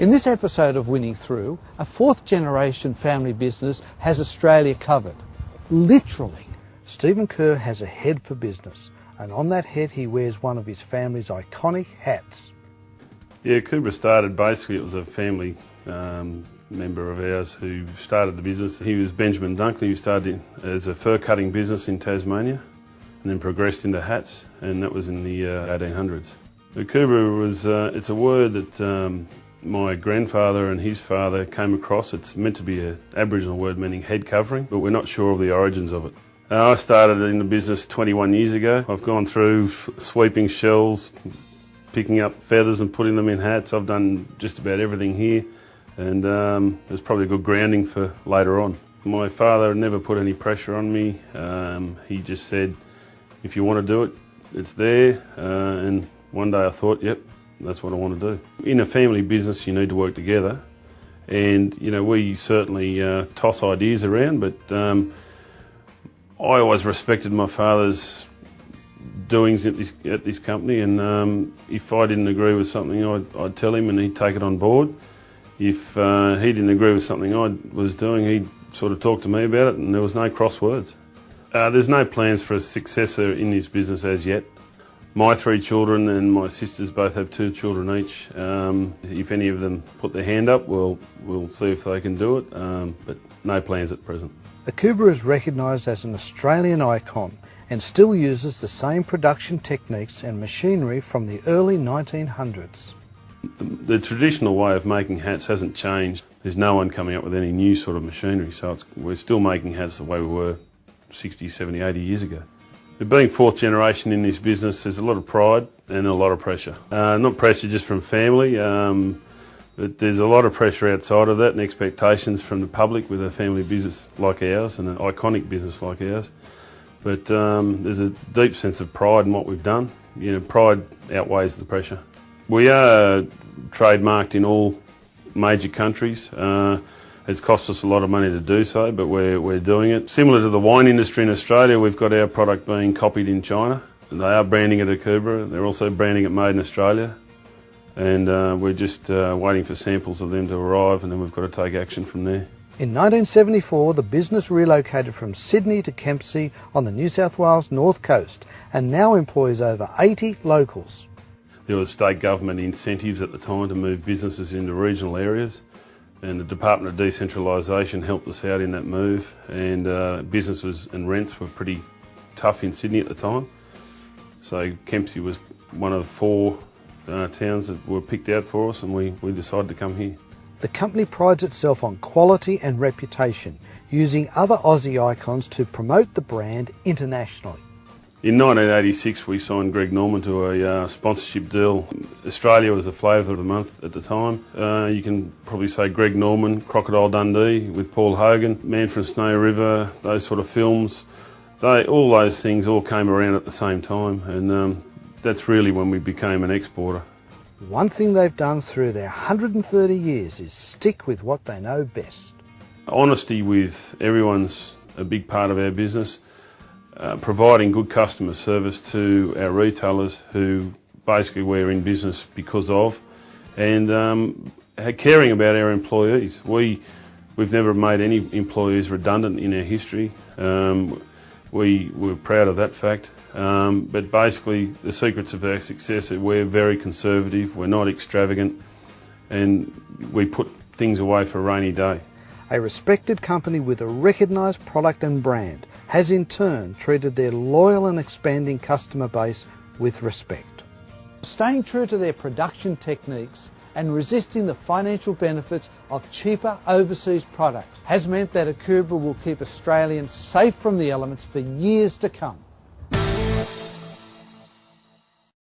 In this episode of Winning Through, a fourth generation family business has Australia covered. Literally. Stephen Kerr has a head for business, and on that head he wears one of his family's iconic hats. Yeah, Akubra started, basically it was a family member of ours who started the business. He was Benjamin Dunkley, who started as a fur cutting business in Tasmania and then progressed into hats, and that was in the 1800s. Akubra was, it's a word that my grandfather and his father came across. It's meant to be an Aboriginal word meaning head covering, but we're not sure of the origins of it. I started in the business 21 years ago. I've gone through sweeping shells, picking up feathers and putting them in hats. I've done just about everything here, and there's probably a good grounding for later on. My father never put any pressure on me. He just said, if you want to do it, it's there. And one day I thought, yep, that's what I want to do. In a family business, you need to work together, and you know, we certainly toss ideas around, but I always respected my father's doings at this company, and if I didn't agree with something, I'd tell him and he'd take it on board. If he didn't agree with something I was doing, he'd sort of talk to me about it, and there was no cross words. There's no plans for a successor in this business as yet. My 3 children and my sisters both have 2 children each. If any of them put their hand up, we'll see if they can do it, but no plans at present. Akubra is recognised as an Australian icon and still uses the same production techniques and machinery from the early 1900s. The traditional way of making hats hasn't changed. There's no one coming up with any new sort of machinery, so we're still making hats the way we were 60, 70, 80 years ago. But being fourth generation in this business, there's a lot of pride and a lot of pressure. Not pressure just from family, but there's a lot of pressure outside of that and expectations from the public with a family business like ours and an iconic business like ours. But there's a deep sense of pride in what we've done. You know, pride outweighs the pressure. We are trademarked in all major countries. It's cost us a lot of money to do so, but we're doing it. Similar to the wine industry in Australia, we've got our product being copied in China. They are branding it Akubra. They're also branding it Made in Australia. And we're just waiting for samples of them to arrive, and then we've got to take action from there. In 1974, the business relocated from Sydney to Kempsey on the New South Wales North Coast and now employs over 80 locals. There was state government incentives at the time to move businesses into regional areas, and the Department of Decentralisation helped us out in that move, and businesses and rents were pretty tough in Sydney at the time. So Kempsey was one of 4 towns that were picked out for us, and we decided to come here. The company prides itself on quality and reputation, using other Aussie icons to promote the brand internationally. In 1986 we signed Greg Norman to a sponsorship deal. Australia was the flavour of the month at the time. You can probably say Greg Norman, Crocodile Dundee with Paul Hogan, Man from Snow River, those sort of films. All those things all came around at the same time, and that's really when we became an exporter. One thing they've done through their 130 years is stick with what they know best. Honesty with everyone's a big part of our business. Providing good customer service to our retailers who basically we're in business because of, and caring about our employees. We've never made any employees redundant in our history. We're proud of that fact. But basically the secrets of our success are we're very conservative, we're not extravagant, and we put things away for a rainy day. A respected company with a recognised product and brand has in turn treated their loyal and expanding customer base with respect. Staying true to their production techniques and resisting the financial benefits of cheaper overseas products has meant that Akubra will keep Australians safe from the elements for years to come.